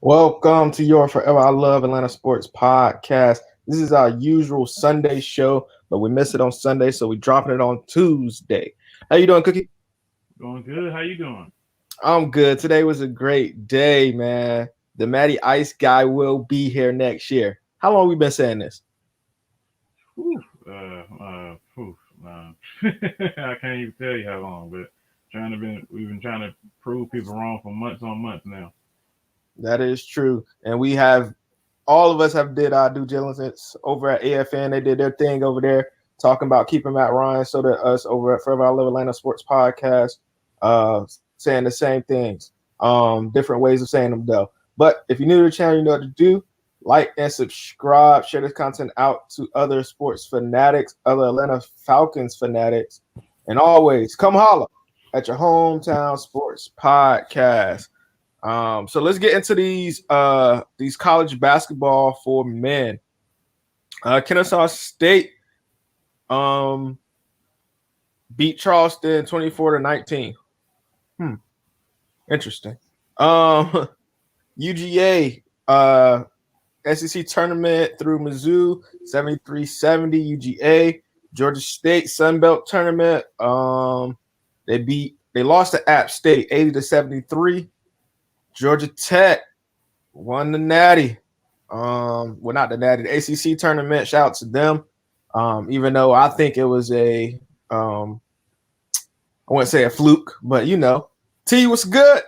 Welcome to your Forever I Love Atlanta Sports podcast. This is our usual Sunday show, but we miss it on Sunday, so we're dropping it on Tuesday. How you doing, Cookie? Doing good. How you doing? I'm good. Today was a great day, man. The Matty Ice guy will be here next year. How long we been saying this? Whew, whew, I can't even tell you how long, but we've been trying to prove people wrong for months on months now. That is true, and we have all of us have did our due diligence over at AFN. They did their thing over there, talking about keeping Matt Ryan. So did us over at Forever I Love Atlanta Sports Podcast, saying the same things. Different ways of saying them though. But if you're new to the channel, you know what to do. Like and subscribe. Share this content out to other sports fanatics, other Atlanta Falcons fanatics, and always come holler at your hometown sports podcast. So let's get into these college basketball for men. Kennesaw State um beat Charleston 24-19. Hmm, interesting. UGA SEC tournament through Mizzou 73-70 UGA. Georgia State Sunbelt tournament. They lost to App State 80-73. Georgia Tech won the Natty. Well, not the Natty, the ACC tournament. Shout out to them. Even though I think it was I wouldn't say a fluke, but T was good.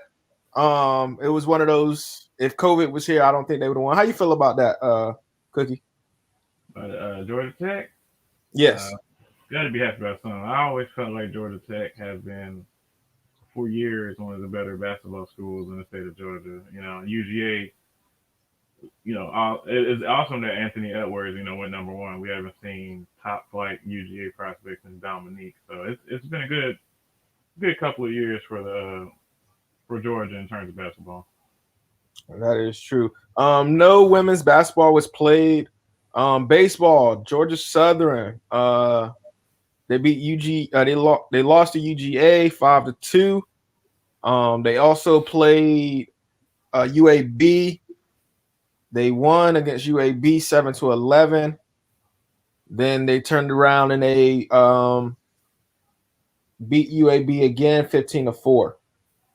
It was one of those. If COVID was here, I don't think they would have won. How you feel about that, Cookie? But Georgia Tech, uh, Yes, got to be happy about something. I always felt like Georgia Tech has been for years one of the better basketball schools in the state of Georgia. UGA. It's awesome that Anthony Edwards, went number one. We haven't seen top flight UGA prospects in Dominique, so it's been a good couple of years for Georgia in terms of basketball. that is true. No women's basketball was played. Baseball, Georgia Southern. They beat UG. They lost to UGA 5-2. They also played UAB. They won against UAB 7-11. Then they turned around and they beat UAB again 15-4.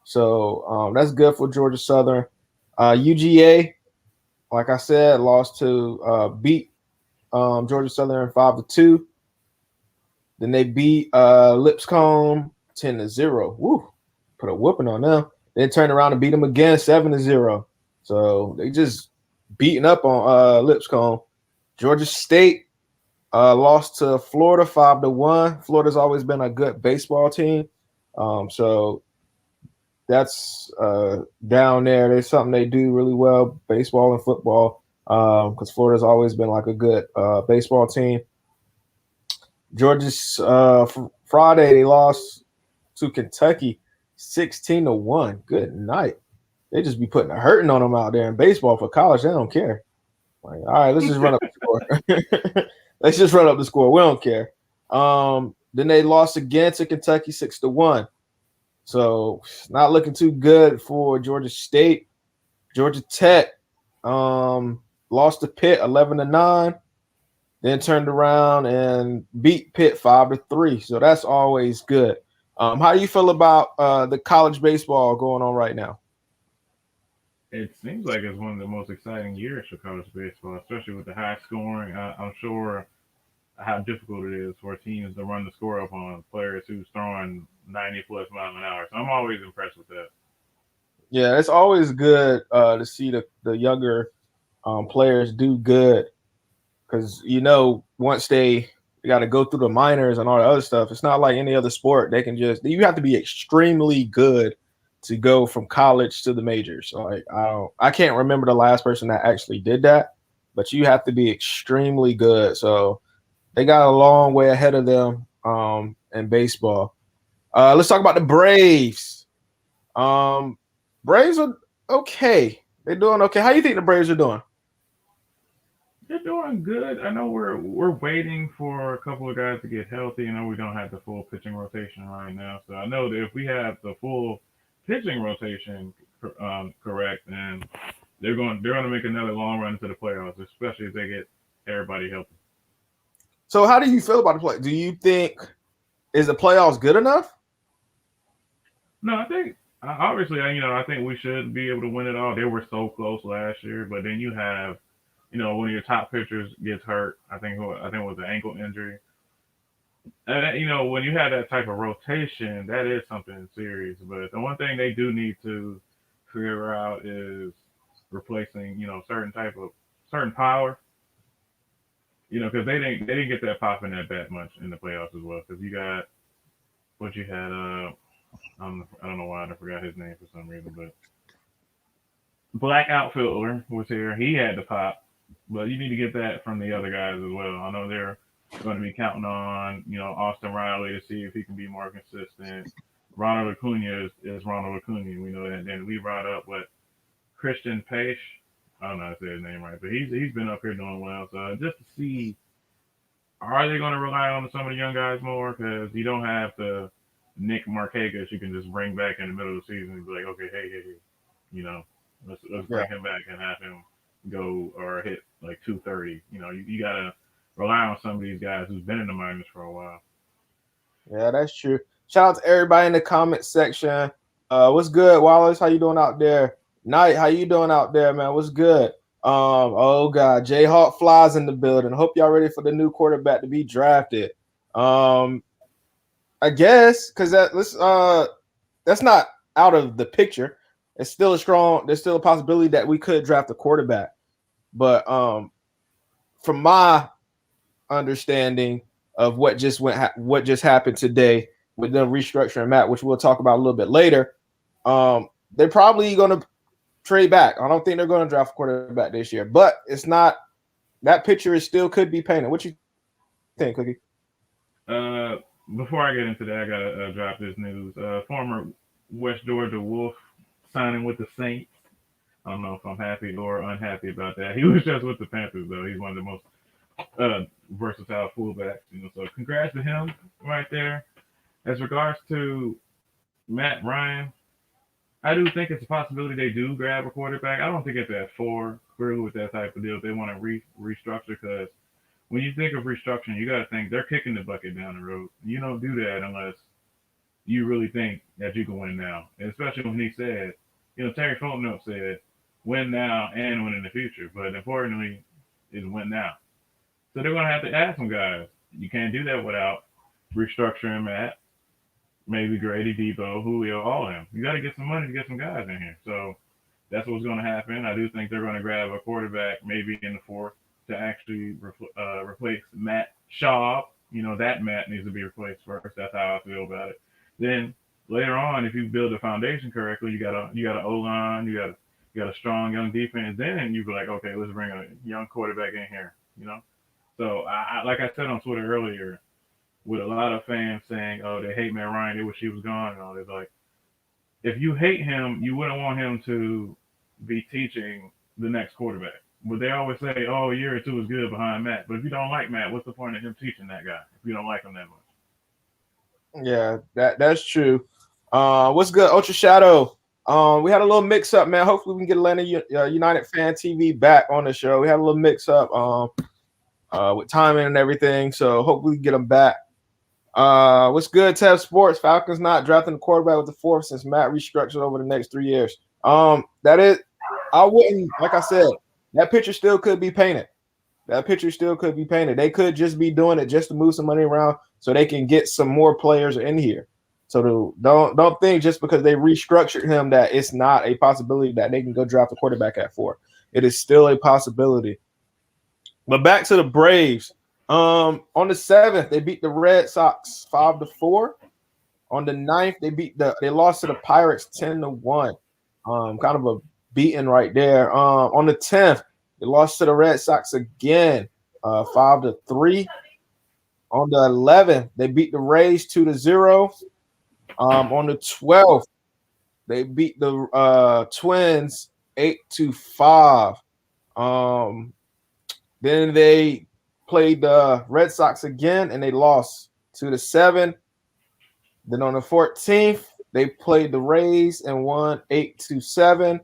So that's good for Georgia Southern. UGA, like I said, lost to beat Georgia Southern 5-2. Then they beat Lipscomb 10-0. Woo, put a whooping on them. Then turned around and beat them again 7-0. So they just beating up on Lipscomb. Georgia State lost to Florida 5-1. Florida's always been a good baseball team. So that's down there. There's something they do really well, baseball and football, because Florida's always been like a good baseball team. Georgia's Friday they lost to Kentucky 16-1. Good night. They just be putting a hurting on them out there in baseball for college. They don't care. Like, all right, let's just run up the score. Let's just run up the score. We don't care. Then they lost again to Kentucky 6-1. So not looking too good for Georgia State. Georgia Tech lost to Pitt 11-9. Then turned around and beat Pitt 5-3. So that's always good. How do you feel about the college baseball going on right now? It seems like it's one of the most exciting years for college baseball, especially with the high scoring. I'm sure how difficult it is for teams to run the score up on players who's throwing 90 plus miles an hour. So I'm always impressed with that. Yeah, it's always good to see the younger players do good because once they got to go through the minors and all the other stuff, it's not like any other sport. They can you have to be extremely good to go from college to the majors. Like I can't remember the last person that actually did that, but you have to be extremely good. So they got a long way ahead of them in baseball. Let's talk about the Braves. Um, Braves are okay. They're doing okay. How do you think the Braves are doing? They're doing good. I know we're waiting for a couple of guys to get healthy. I know we don't have the full pitching rotation right now, so I know that if we have the full pitching rotation correct, then they're going to make another long run into the playoffs, especially if they get everybody healthy. So how do you feel about the play? Do you think is the playoffs good enough? No, I think obviously, I think we should be able to win it all. They were so close last year, but then you have, one of your top pitchers gets hurt. I think it was an ankle injury. And when you have that type of rotation, that is something serious. But the one thing they do need to figure out is replacing, certain power. Because they didn't get that pop in that bat much in the playoffs as well. Because you got what you had. I don't know why I forgot his name for some reason, but black outfielder was here. He had the pop, but you need to get that from the other guys as well. I know they're going to be counting on Austin Riley to see if he can be more consistent. Ronald Acuna is Ronald Acuna. We know that. And then we brought up what Christian Pache. I don't know how to say his name right, but he's been up here doing well. So just to see, are they going to rely on some of the young guys more? Because you don't have to Nick Markakis you can just bring back in the middle of the season and be like, okay, hey, you know, let's Yeah. bring him back and have him go or hit like 230. You gotta rely on some of these guys who's been in the minors for a while. Yeah, that's true. Shout out to everybody in the comment section. What's good, Wallace? How you doing out there? Knight, how you doing out there, man? What's good? Oh God, Jayhawk flies in the building. Hope y'all ready for the new quarterback to be drafted. I guess because that's not out of the picture. It's still a strong. There's still a possibility that we could draft a quarterback, but from my understanding of what just happened today with them restructuring Matt, which we'll talk about a little bit later. They're probably going to trade back. I don't think they're going to draft a quarterback this year, but it's not. That picture is still could be painted. What you think, Cookie? Before I get into that, I gotta drop this news. Former West Georgia Wolf signing with the Saints. I don't know if I'm happy or unhappy about that. He was just with the Panthers though. He's one of the most versatile fullbacks. So congrats to him right there. As regards to Matt Ryan, I do think it's a possibility they do grab a quarterback. I don't think it's at 4 through with that type of deal. If they want to restructure, because when you think of restructuring, you got to think they're kicking the bucket down the road. You don't do that unless you really think that you can win now. And especially when he said, Terry Fulton said, win now and win in the future. But importantly, is win now. So they're going to have to add some guys. You can't do that without restructuring Matt, maybe Grady, Debo, Julio, all of them. You got to get some money to get some guys in here. So that's what's going to happen. I do think they're going to grab a quarterback maybe in the 4th to actually replace Matt Schaub. That Matt needs to be replaced first. That's how I feel about it. Then later on, if you build the foundation correctly, you got a O line, you got a strong young defense. Then you be like, okay, let's bring a young quarterback in here. So I like I said on Twitter earlier, with a lot of fans saying, oh, they hate Matt Ryan, they wish he was gone and all this. Like, if you hate him, you wouldn't want him to be teaching the next quarterback. But they always say, oh, a year or two is good behind Matt. But if you don't like Matt, what's the point of him teaching that guy if you don't like him that much? Yeah, that's true. What's good, Ultra Shadow? We had a little mix up, man. Hopefully, we can get Atlanta United Fan TV back on the show. We had a little mix up with timing and everything, so hopefully, we can get them back. What's good, Tev Sports? Falcons not drafting a quarterback with the 4th since Matt restructured over the next 3 years. That is, I wouldn't, like I said, that picture still could be painted. That picture still could be painted. They could just be doing it just to move some money around so they can get some more players in here. So don't think just because they restructured him that it's not a possibility that they can go draft a quarterback at 4. It is still a possibility. But back to the Braves. On the 7th, they beat the Red Sox 5-4. On the 9th, they lost to the Pirates 10-1. Kind of a beating right there. On the 10th, they lost to the Red Sox again, 5-3. On the 11th, they beat the Rays 2-0. On the 12th, they beat the Twins 8-5. Then they played the Red Sox again, and they lost 2-7. Then on the 14th, they played the Rays and won 8-7.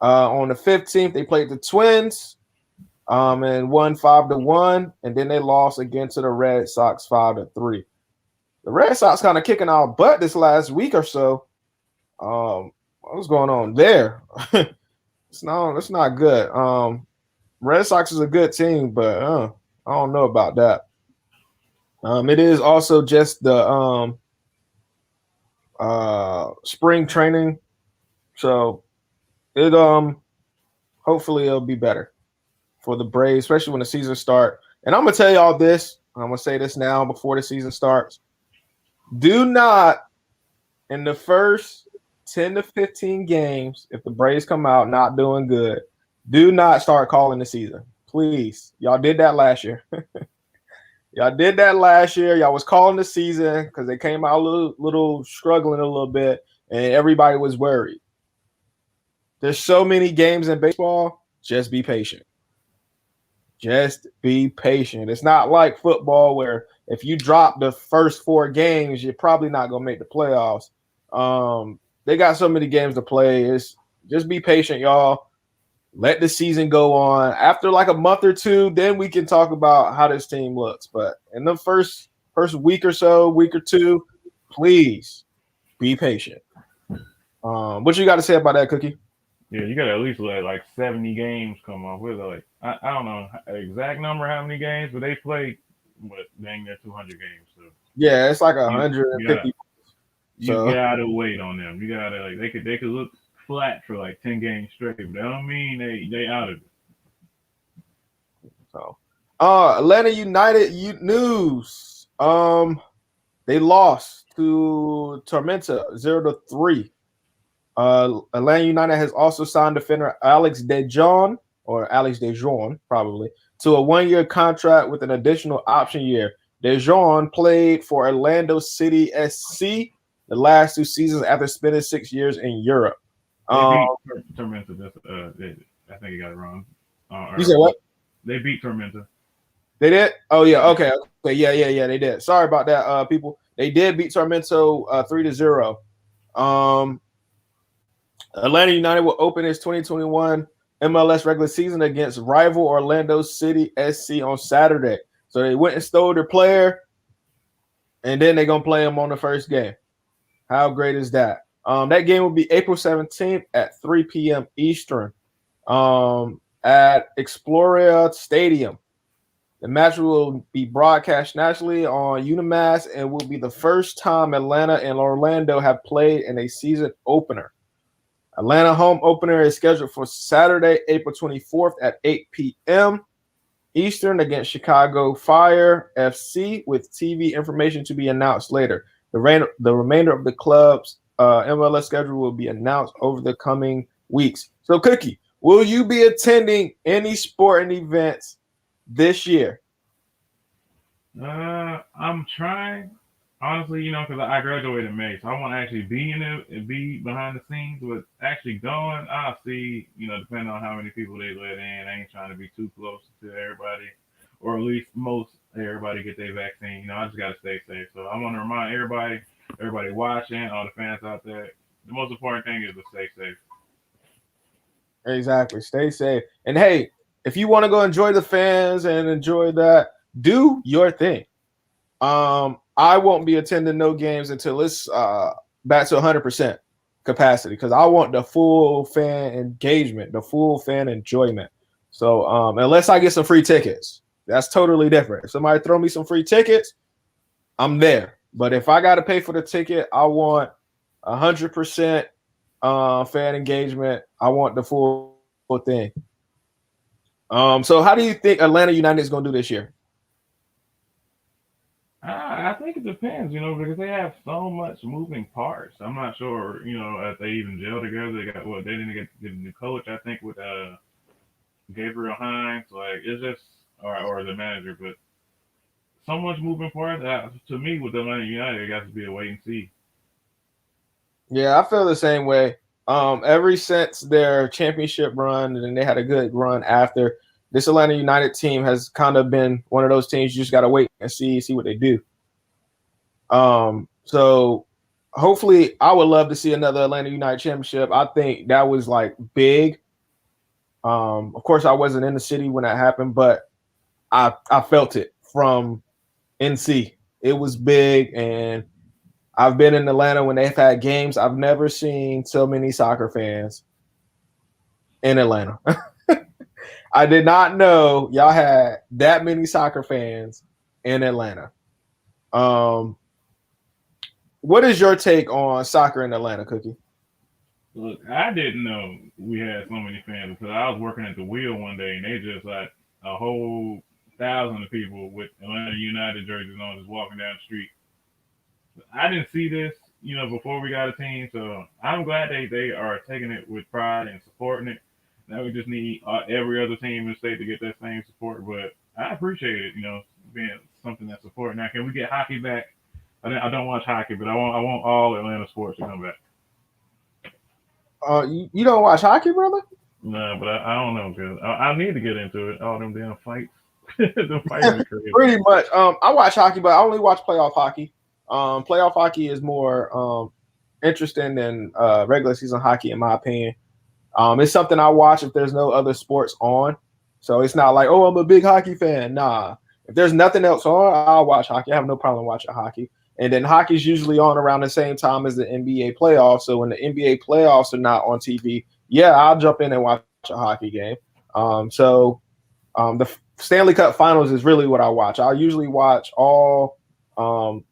On the 15th, they played the Twins and won 5-1, and then they lost again to the Red Sox 5-3. The Red Sox kind of kicking our butt this last week or so. What's going on there? It's not good. Red Sox is a good team, but I don't know about that. It is also just the spring training, so it hopefully it'll be better for the Braves, especially when the season starts. And I'm gonna tell y'all this. I'm gonna say this now before the season starts. Do not, in the first 10 to 15 games, if the Braves come out not doing good, do not start calling the season. Please. Y'all did that last year. Y'all did that last year. Y'all was calling the season because they came out a little struggling a little bit, and everybody was worried. There's so many games in baseball. Just be patient. Just be patient. It's not like football where if you drop the first 4 games, you're probably not going to make the playoffs. They got so many games to play. Just be patient, y'all. Let the season go on. After like a month or two, then we can talk about how this team looks. But in the first week or so, week or two, please be patient. What you got to say about that, Cookie? Yeah, you got to at least let like 70 games come off with. Like I don't know exact number how many games, but they played dang near 200 games. So yeah, it's like 150. You gotta wait on them. You gotta like they could look flat for like 10 games straight, but that don't mean they out of it. So, Atlanta United news. They lost to Tormenta 0-3. Atlanta United has also signed defender Alex DeJohn probably to a 1-year contract with an additional option year. DeJohn played for Orlando City SC the last 2 seasons after spending 6 years in Europe. They beat Tormenta. I think you got it wrong. You said what? They beat Tormenta. They did? Oh yeah. Okay. Yeah. They did. Sorry about that, people. They did beat Tormento 3-0. Atlanta United will open its 2021 MLS regular season against rival Orlando City SC on Saturday. So they went and stole their player, and then they're gonna play him on the first game. How great is that? That game will be April 17th at 3 p.m. Eastern at Exploria Stadium. The match will be broadcast nationally on Unimass and will be the first time Atlanta and Orlando have played in a season opener. Atlanta home opener is scheduled for Saturday, April 24th at 8 p.m. Eastern against Chicago Fire FC, with TV information to be announced later. The remainder of the club's MLS schedule will be announced over the coming weeks. So, Cookie, will you be attending any sporting events this year? I'm trying. Honestly, because I graduated in May, so I want to actually be in it and be behind the scenes. But actually going, I'll see, depending on how many people they let in. I ain't trying to be too close to everybody, or at least most everybody get their vaccine. I just got to stay safe. So I want to remind everybody watching, all the fans out there, the most important thing is to stay safe. Exactly. Stay safe. And hey, if you want to go enjoy the fans and enjoy that, do your thing. I won't be attending no games until it's back to 100% capacity, because I want the full fan engagement, the full fan enjoyment. So unless I get some free tickets, that's totally different. If somebody throw me some free tickets, I'm there. But if I got to pay for the ticket, I want 100% fan engagement. I want the full thing. So how do you think Atlanta United is going to do this year? I think it depends, because they have so much moving parts. I'm not sure, if they even gel together. They didn't get the new coach, I think, with Gabriel Hines. Like, it's just, or the manager, but so much moving parts. To me, with Atlanta United, it got to be a wait and see. Yeah, I feel the same way. Ever since their championship run, and then they had a good run after, this Atlanta United team has kind of been one of those teams you just got to wait and see what they do. So hopefully, I would love to see another Atlanta United championship. I think that was like big Of course, I wasn't in the city when that happened, but I felt it from NC. It was big, and I've been in Atlanta when they've had games. I've never seen so many soccer fans in Atlanta. I did not know y'all had that many soccer fans in Atlanta. Um, what is your take on soccer in Atlanta, Cookie? Look, I didn't know we had so many fans because I was working at the wheel one day and they just like a whole thousand of people with Atlanta United jerseys on just walking down the street. I didn't see this, before we got a team, so I'm glad they are taking it with pride and supporting it. Now we just need every other team in the state to get that same support, but I appreciate it, being something that's supporting. Now, can we get hockey back? I don't watch hockey, but I want all Atlanta sports to come back. You don't watch hockey, brother? No, but I don't know, cause I need to get into it. All them damn fights, the fights are crazy. Pretty much. I watch hockey, but I only watch playoff hockey. Playoff hockey is more interesting than regular season hockey, in my opinion. It's something I watch if there's no other sports on. So it's not like, oh, I'm a big hockey fan. Nah. If there's nothing else on, I'll watch hockey. I have no problem watching hockey. And then hockey's usually on around the same time as the NBA playoffs. So when the NBA playoffs are not on TV, yeah, I'll jump in and watch a hockey game. The Stanley Cup Finals is really what I watch. I usually watch all the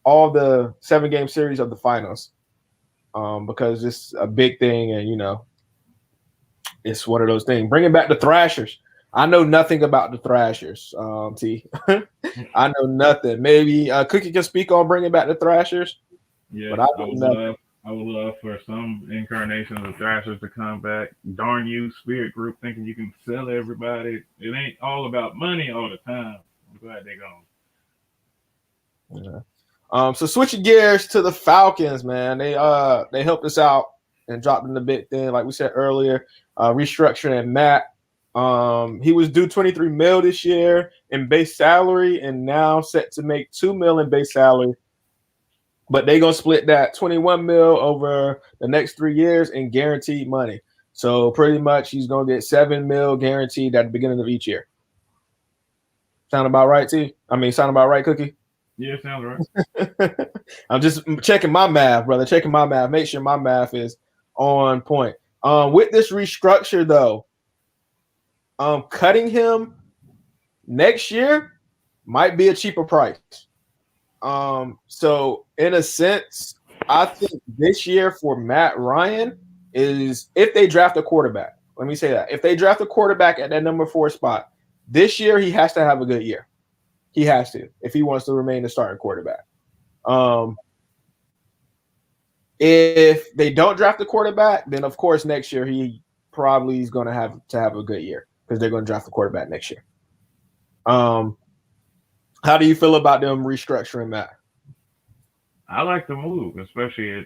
7-game series of the finals because it's a big thing, and it's one of those things. Bringing back the Thrashers. I know nothing about the Thrashers, T. I know nothing. Maybe Cookie can speak on bringing back the Thrashers. Yeah, but I would love for some incarnations of Thrashers to come back. Darn you, Spirit Group, thinking you can sell everybody. It ain't all about money all the time. I'm glad they gone. Yeah. So switching gears to the Falcons, man. They helped us out and dropped in the big thing, like we said earlier, restructuring Matt. He was due $23 million this year in base salary, and now set to make $2 million in base salary. But they're gonna split that $21 million over the next 3 years in guaranteed money. So pretty much he's gonna get $7 million guaranteed at the beginning of each year. Sound about right, T? Sound about right, Cookie? Yeah, sounds right. I'm just checking my math, brother. Checking my math. Make sure my math is on point. With this restructure, though, cutting him next year might be a cheaper price. So in a sense, I think this year for Matt Ryan is if they draft a quarterback. Let me say that. If they draft a quarterback at that number 4 spot, this year he has to have a good year. He has to if he wants to remain the starting quarterback. If they don't draft a quarterback, then of course next year he probably is going to have a good year because they're going to draft a quarterback next year. How do you feel about them restructuring Matt? I like the move, especially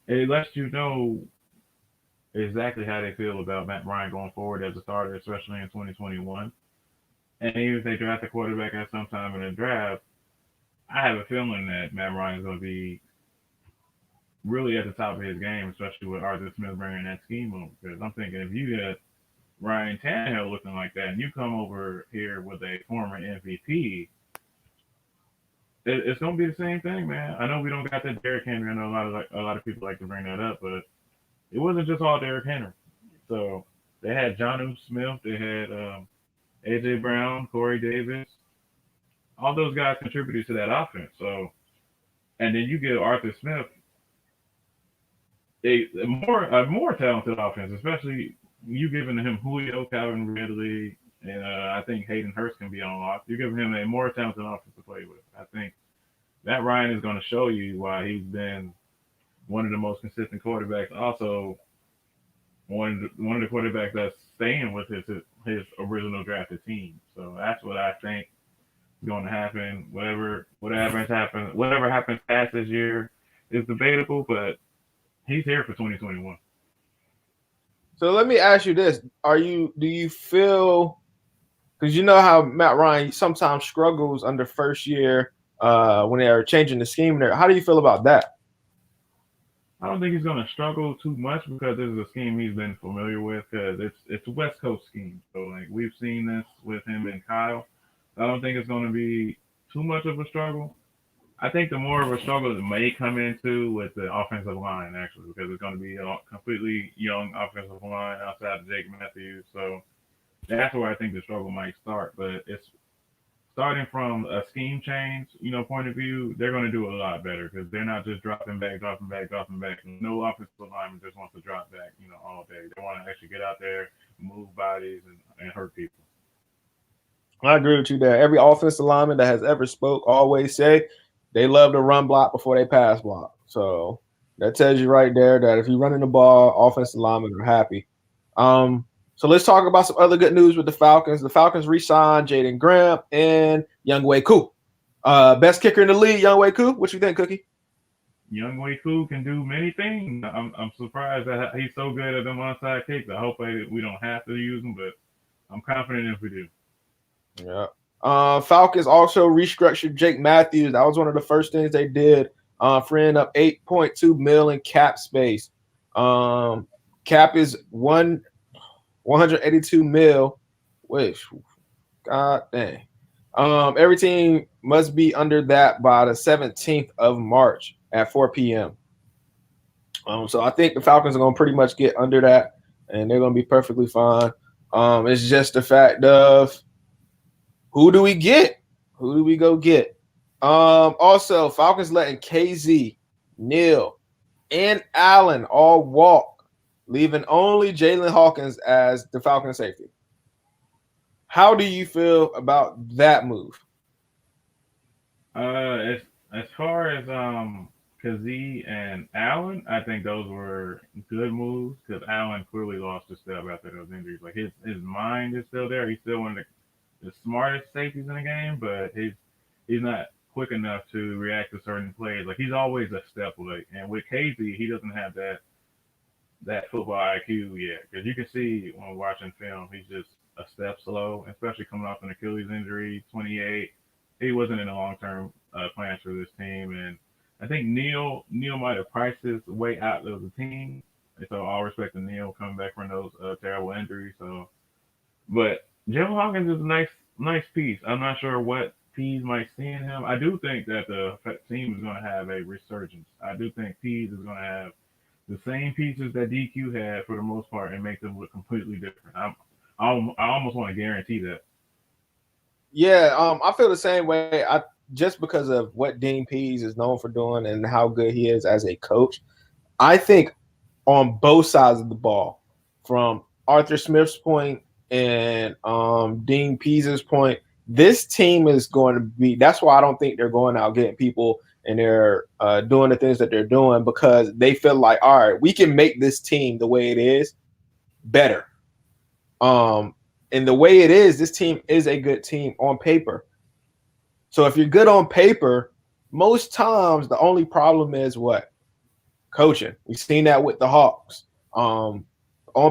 it lets you know exactly how they feel about Matt Ryan going forward as a starter, especially in 2021. And even if they draft a quarterback at some time in the draft, I have a feeling that Matt Ryan is going to be really at the top of his game, especially with Arthur Smith bringing that scheme over. Because I'm thinking if you get Ryan Tannehill looking like that, and you come over here with a former MVP, it's going to be the same thing, man. I know we don't got that Derrick Henry. I know a lot of people like to bring that up, but it wasn't just all Derrick Henry. So they had Jonnu Smith, they had AJ Brown, Corey Davis. All those guys contributed to that offense. So, and then you give Arthur Smith a more talented offense, especially you giving him Julio, Calvin Ridley, and I think Hayden Hurst can be unlocked. You're giving him a more talented offense to play with. I think Matt Ryan is going to show you why he's been one of the most consistent quarterbacks. Also, one of the quarterbacks that's staying with his original drafted team. So that's what I think is going to happen. Whatever happens past this year is debatable, but he's here for 2021. So let me ask you this: do you feel, because you know how Matt Ryan sometimes struggles under first year when they are changing the scheme there? How do you feel about that? I don't think he's going to struggle too much because this is a scheme he's been familiar with because it's a West Coast scheme. So like we've seen this with him and Kyle. I don't think it's going to be too much of a struggle. I think the more of a struggle that may come into with the offensive line actually because it's going to be a completely young offensive line outside of Jake Matthews. So that's where I think the struggle might start. But it's starting from a scheme change, point of view, they're going to do a lot better because they're not just dropping back, dropping back, dropping back. No offensive lineman just wants to drop back, all day. They want to actually get out there, move bodies, and hurt people. I agree with you there. Every offensive lineman that has ever spoke always say they love to run block before they pass block. So that tells you right there that if you're running the ball, offensive linemen are happy. So let's talk about some other good news with the Falcons. The Falcons re-signed Jaden Graham and Younghoe Koo. Best kicker in the league, Younghoe Koo. What you think, Cookie? Young Wei Fu can do many things. I'm surprised that he's so good at them onside kicks. I hope we don't have to use them, but I'm confident if we do. Yeah. Falcons also restructured Jake Matthews. That was one of the first things they did, freeing up 8.2 million cap space. Cap is 182 mil, which god dang. Every team must be under that by the 17th of March at 4 p.m. So I think the Falcons are going to pretty much get under that, and they're going to be perfectly fine. It's just the fact of who do we get? Who do we go get? Also, Falcons letting KZ, Neal, and Allen all walk, leaving only Jalen Hawkins as the Falcon safety. How do you feel about that move? As far as Kazee and Allen, I think those were good moves because Allen clearly lost his step after those injuries. Like his mind is still there. He's still one of the smartest safeties in the game, but he's not quick enough to react to certain plays. Like he's always a step late. And with Casey, he doesn't have that football IQ yet because you can see when watching film, he's just a step slow, especially coming off an Achilles injury, 28. He wasn't in the long term plans for this team, and I think Neal might have priced his way out of the team. And so all respect to Neal coming back from those terrible injuries. So, but Jalen Hawkins is a nice piece. I'm not sure what Pease might see in him. I do think that the team is going to have a resurgence. I do think Pease is going to have the same pieces that DQ had for the most part and make them look completely different. I almost want to guarantee that. Yeah, I feel the same way. I just because of what Dean Pease is known for doing and how good he is as a coach. I think on both sides of the ball, from Arthur Smith's point and Dean Pease's point, this team is going to be. That's why I don't think they're going out getting people and they're doing the things that they're doing because they feel like, all right, we can make this team the way it is better. And the way it is, this team is a good team on paper. So if you're good on paper, most times the only problem is what? Coaching. We've seen that with the Hawks. On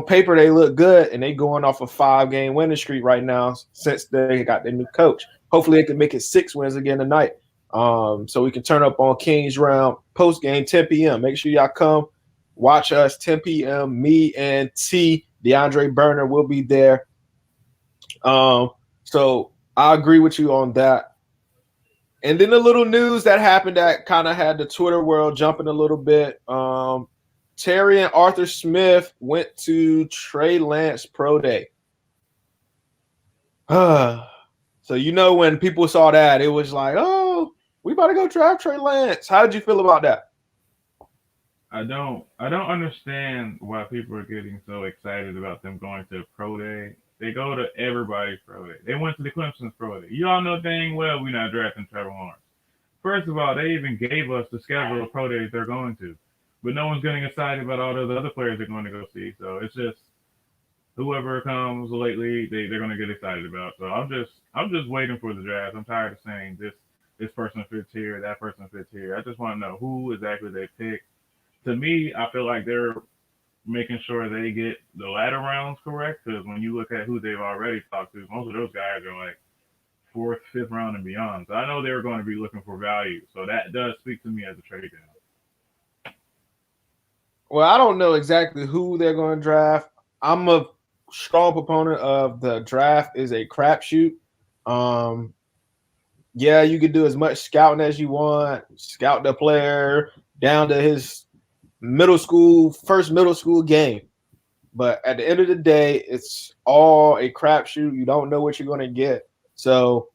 paper, they look good, and they going off a 5-game winning streak right now since they got their new coach. Hopefully, they can make it 6 wins again tonight. So we can turn up on Kings Round post game 10 p.m. Make sure y'all come watch us 10 p.m. Me and T, DeAndre Burner will be there. So I agree with you on that. And then the little news that happened that kind of had the Twitter world jumping a little bit. Terry and Arthur Smith went to Trey Lance Pro Day. So when people saw that, it was like, oh, we about to go draft Trey Lance. How did you feel about that? I don't understand why people are getting so excited about them going to Pro Day. They go to everybody's Pro Day. They went to the Clemson's Pro Day. You all know dang well we're not drafting Trevor Lawrence. First of all, they even gave us the schedule of Pro Days they're going to. But no one's getting excited about all those other players they're going to go see. So it's just whoever comes lately, they're going to get excited about. So I'm just waiting for the draft. I'm tired of saying this person fits here, that person fits here. I just want to know who exactly they pick. To me, I feel like they're making sure they get the latter rounds correct because when you look at who they've already talked to, most of those guys are like fourth, fifth round and beyond. So I know they were going to be looking for value. So that does speak to me as a trade down. Well, I don't know exactly who they're going to draft. I'm a strong proponent of the draft is a crapshoot. Um, yeah, you can do as much scouting as you want, scout the player down to his first middle school game. But at the end of the day, it's all a crapshoot. You don't know what you're going to get. So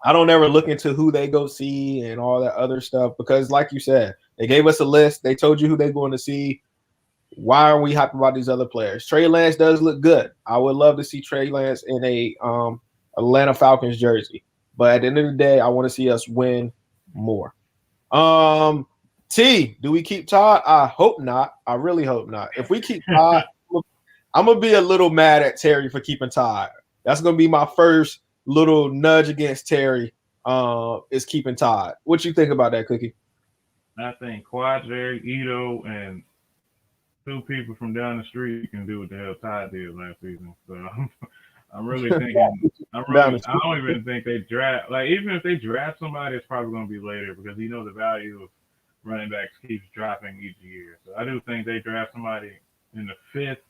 I don't ever look into who they go see and all that other stuff because, like you said, they gave us a list. They told you who they're going to see. Why are we hyping about these other players? Trey Lance does look good. I would love to see Trey Lance in a Atlanta Falcons jersey. But at the end of the day, I want to see us win more. T, do we keep Todd? I hope not. I really hope not. If we keep Todd, I'm gonna be a little mad at Terry for keeping Todd. That's gonna be my first little nudge against Terry. Is keeping Todd. What you think about that, Cookie? I think Quadre, Ito, and two people from down the street can do what the hell Todd did last season. So I'm really thinking. I don't even think they draft. Like even if they draft somebody, it's probably going to be later because the value of running backs keeps dropping each year. So I do think they draft somebody in the fifth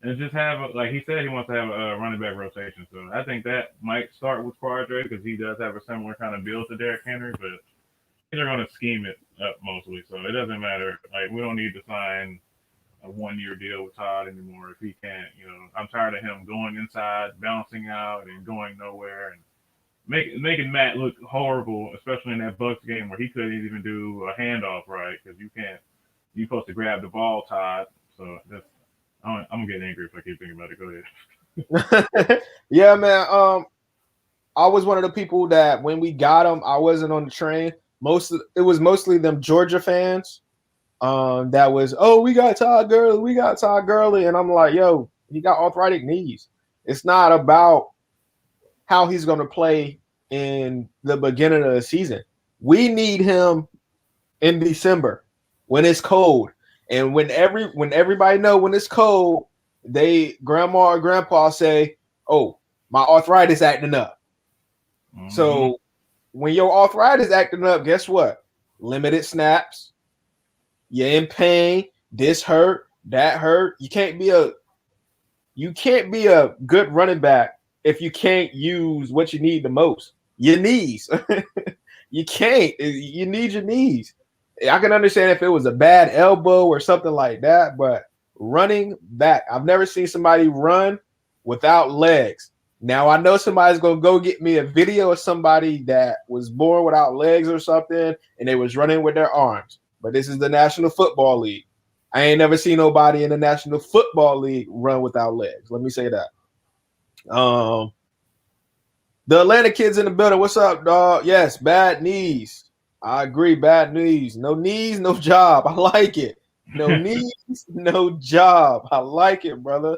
and just like he said, he wants to have a running back rotation. So I think that might start with Quadre because he does have a similar kind of build to Derrick Henry, but they're going to scheme it up mostly. So it doesn't matter. Like we don't need to sign a 1 year deal with Todd anymore if he can't. I'm tired of him going inside, bouncing out, and going nowhere, and making Matt look horrible, especially in that Bucks game where he couldn't even do a handoff right because you can't. You're supposed to grab the ball, Todd. So I'm getting angry if I keep thinking about it. Go ahead. Yeah, man. I was one of the people that when we got him, I wasn't on the train. It was mostly them Georgia fans. That was, we got Todd Gurley, and I'm like, yo, he got arthritic knees. It's not about how he's going to play in the beginning of the season. We need him in December when it's cold, and when everybody know when it's cold, grandma or grandpa say, "Oh, my arthritis acting up." Mm-hmm. So when your arthritis acting up, guess what? Limited snaps. You're in pain. This hurt. That hurt. You can't be a good running back if you can't use what you need the most. Your knees. You can't. You need your knees. I can understand if it was a bad elbow or something like that, but running back, I've never seen somebody run without legs. Now I know somebody's gonna go get me a video of somebody that was born without legs or something, and they was running with their arms. But this is the National Football League. I ain't never seen nobody in the National Football League run without legs. Let me say that. The Atlanta kids in the building. What's up, dog? Yes, bad knees. I agree. Bad knees. No knees, no job. I like it. No knees, no job. I like it, brother.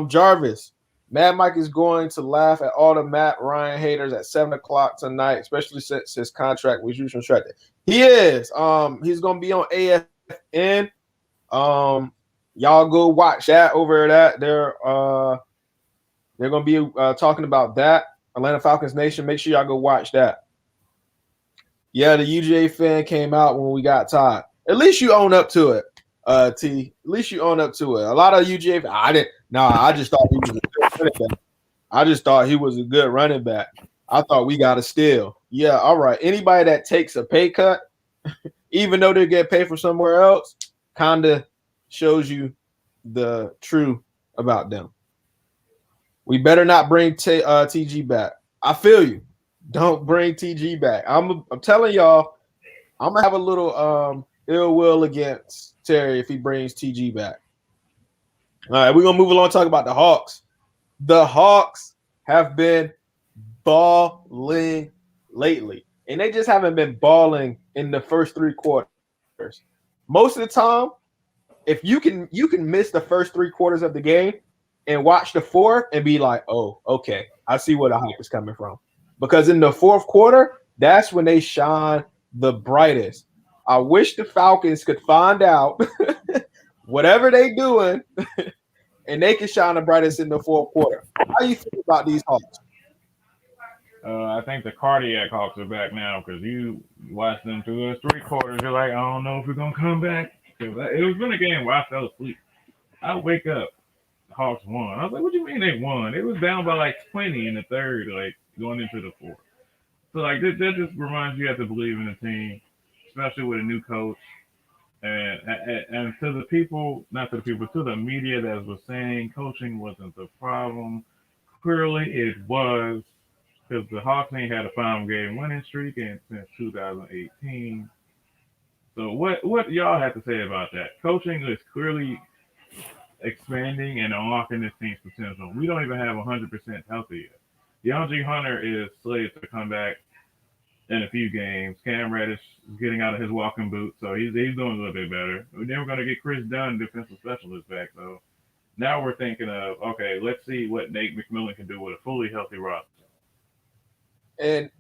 Jarvis. Mad Mike is going to laugh at all the Matt Ryan haters at 7:00 tonight, especially since his contract was usually contracted. He is. He's gonna be on AFN. Y'all go watch that over that. They're gonna be talking about that. Atlanta Falcons Nation. Make sure y'all go watch that. Yeah, the UGA fan came out when we got Todd. At least you own up to it, T. At least you own up to it. A lot of UGA fans, I just thought he was a good running back. I just thought he was a good running back. I thought we got a steal. Yeah, all right. Anybody that takes a pay cut, even though they get paid for somewhere else, kind of shows you the truth about them. We better not bring TG back. I feel you. Don't bring TG back. I'm telling y'all, I'm gonna have a little ill will against Terry if he brings TG back. All right, we're gonna move along and talk about the Hawks. The Hawks have been balling lately, and they just haven't been balling in the first 3 quarters. Most of the time, if you can miss the first 3 quarters of the game and watch the fourth and be like, oh, okay, I see where the hype is coming from. Because in the fourth quarter, that's when they shine the brightest. I wish the Falcons could find out whatever they doing and they can shine the brightest in the fourth quarter. How do you feel about these Hawks? I think the cardiac Hawks are back now because you watch them through those 3 quarters. You're like, I don't know if we're going to come back. It was been a game where I fell asleep. I wake up, the Hawks won. I was like, what do you mean they won? It was down by like 20 in the third, like going into the fourth. So like that just reminds you have to believe in the team, especially with a new coach. And to the people, not to the people, to the media that was saying coaching wasn't the problem. Clearly, it was because the Hawks ain't had a 5-game winning streak since 2018. So what y'all have to say about that? Coaching is clearly expanding and unlocking this team's potential. We don't even have 100% healthy yet. DeAndre Hunter is slated to come back in a few games. Cam Reddish is getting out of his walking boot, so he's doing a little bit better. Then we're going to get Chris Dunn, defensive specialist, back. So now we're thinking of, okay, let's see what Nate McMillan can do with a fully healthy roster. And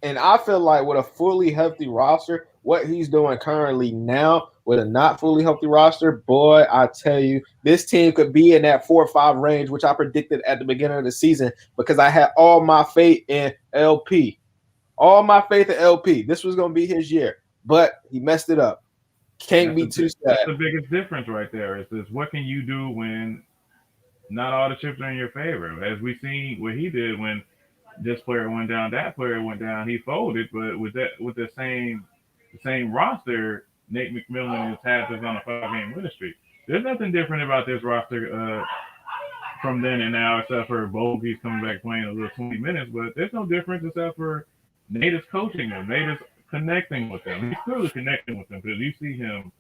I feel like with a fully healthy roster, what he's doing currently now with a not fully healthy roster, boy, I tell you, this team could be in that 4 or 5 range, which I predicted at the beginning of the season because I had all my faith in LP. All my faith in LP. This was going to be his year, but he messed it up. Can't be too sad. That's the biggest difference right there is what can you do when not all the chips are in your favor? As we seen what he did when this player went down, that player went down, he folded, but with the same roster, Nate McMillan has had this on a 5-game winning streak. There's nothing different about this roster from then and now, except for Bogey's coming back playing a little 20 minutes, but there's no difference except for Nate is coaching them. Nate is connecting with them. He's clearly connecting with them because you see him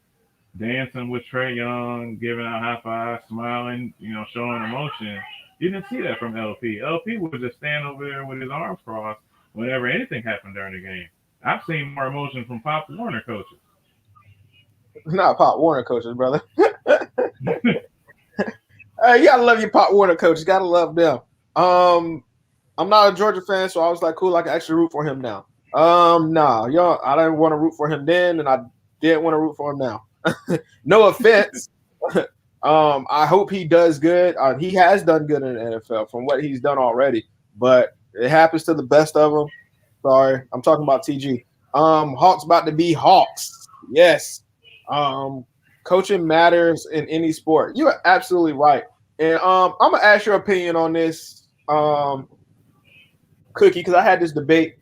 dancing with Trae Young, giving out high fives, smiling, showing emotion. You didn't see that from LP. LP would just stand over there with his arms crossed whenever anything happened during the game. I've seen more emotion from Pop Warner coaches. Not Pop Warner coaches, brother. Hey, you gotta love your Pop Warner coaches. Gotta love them. I'm not a Georgia fan, so I was like, cool, I can actually root for him now. Nah, I didn't want to root for him then, and I didn't want to root for him now. No offense. I hope he does good. He has done good in the NFL from what he's done already, but it happens to the best of them. Sorry, I'm talking about TG. Hawks about to be Hawks. Yes. Coaching matters in any sport. You are absolutely right. And I'm gonna ask your opinion on this, Cookie, because I had this debate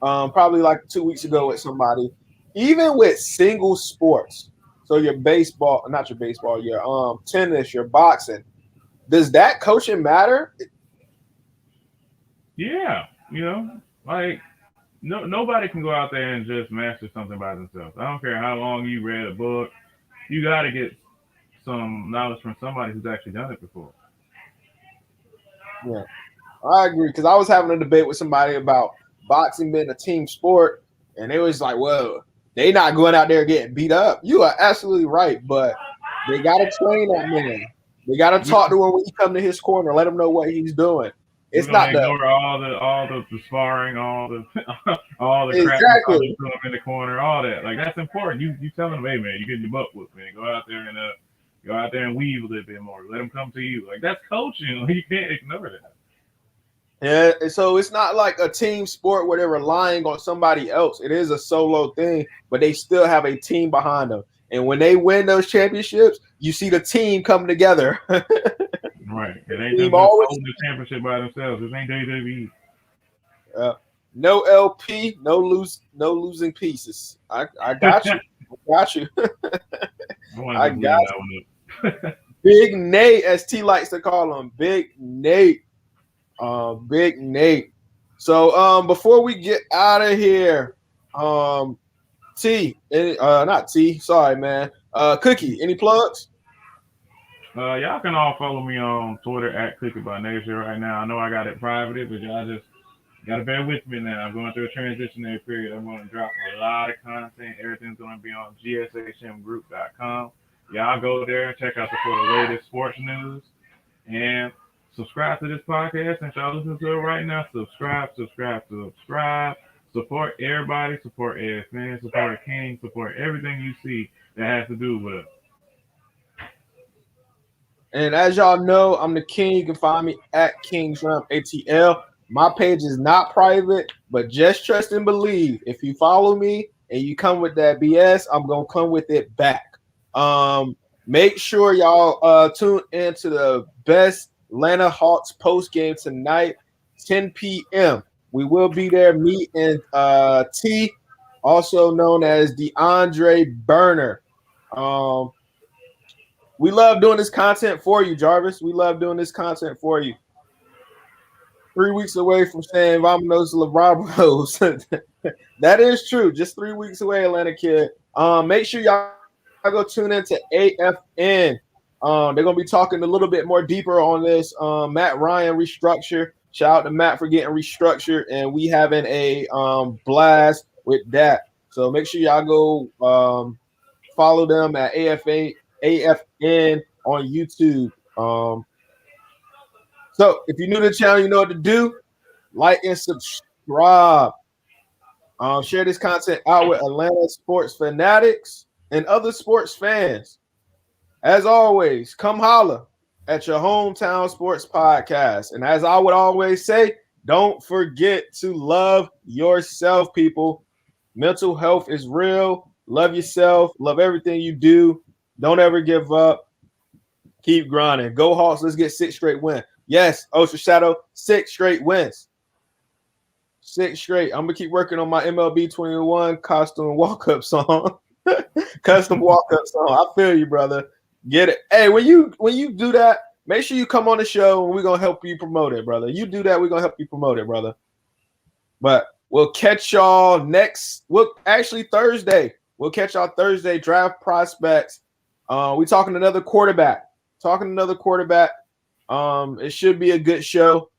probably like 2 weeks ago with somebody. Even with single sports, so your baseball, not your baseball, your tennis, your boxing, does that coaching matter? Yeah, like nobody can go out there and just master something by themselves. I don't care how long you read a book, you got to get some knowledge from somebody who's actually done it before. Yeah, I agree because I was having a debate with somebody about boxing being a team sport, and it was like, well, they not going out there getting beat up. You are absolutely right, but they got to train that man. They got to talk to him when he come to his corner, let him know what he's doing. It's not ignore all the sparring, all the crap exactly. you put him in the corner, all that. Like that's important. You tell him, hey man, you getting your butt whooped, man. Go out there and weave a little bit more. Let him come to you. Like that's coaching. Like, you can't ignore that. Yeah, so it's not like a team sport where they're relying on somebody else. It is a solo thing, but they still have a team behind them. And when they win those championships, you see the team come together. Right. It ain't just holding the championship by themselves. It ain't WWE. No LP, no losing pieces. I got you. I got you. I got you. Big Nate, as T likes to call him. Big Nate. Big Nate. So before we get out of here, not T, sorry man. Cookie, any plugs? Y'all can all follow me on Twitter at Cookie by Nature right now. I know I got it privated, but y'all just gotta bear with me now. I'm going through a transitionary period. I'm going to drop a lot of content. Everything's going to be on gshmgroup.com. Y'all go there and check out the latest sports news and subscribe to this podcast. And y'all listen to it right now. Subscribe. Support everybody. Support AFN. Support King. Support everything you see that has to do with it. And as y'all know, I'm the King. You can find me at Kingshrimp ATL. My page is not private, but just trust and believe. If you follow me and you come with that BS, I'm going to come with it back. Make sure y'all tune into the best Atlanta Hawks post game tonight, 10 p.m. We will be there. Me and T, also known as DeAndre Burner. We love doing this content for you, Jarvis. We love doing this content for you. 3 weeks away from saying Vamonos Labravos. That is true. Just 3 weeks away, Atlanta kid. Make sure y'all go tune into AFN. They're gonna be talking a little bit more deeper on this Matt Ryan restructure. Shout out to Matt for getting restructured, and we having a blast with that. So make sure y'all go follow them at AFN on YouTube. So if you're new to the channel, you know what to do. Like and subscribe. Share this content out with Atlanta sports fanatics and other sports fans. As always, come holla at your hometown sports podcast. And as I would always say, don't forget to love yourself, people. Mental health is real. Love yourself. Love everything you do. Don't ever give up. Keep grinding. Go Hawks. Let's get 6 straight wins. Yes, Ocean Shadow, 6 straight wins. 6 straight. I'm gonna keep working on my MLB 21 costume walk-up song. Custom walk-up song. I feel you, brother. Get it. Hey, when you do that, make sure you come on the show and we're gonna help you promote it, brother. You do that, we're gonna help you promote it, brother. But we'll catch y'all Thursday. We'll catch y'all Thursday. Draft prospects. We talking another quarterback. It should be a good show.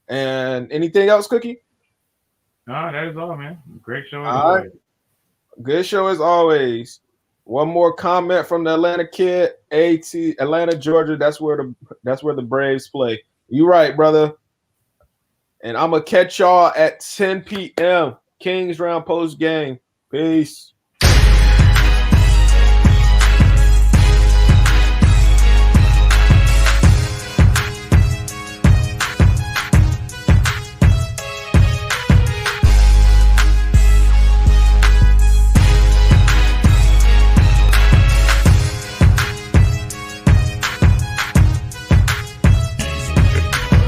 And anything else, Cookie? No, that is all, man. Great show as always. Good show as always. One more comment from the Atlanta kid. Atlanta, Georgia. That's where the Braves play. You right, brother. And I'm gonna catch y'all at 10 p.m. Kings round post game. Peace.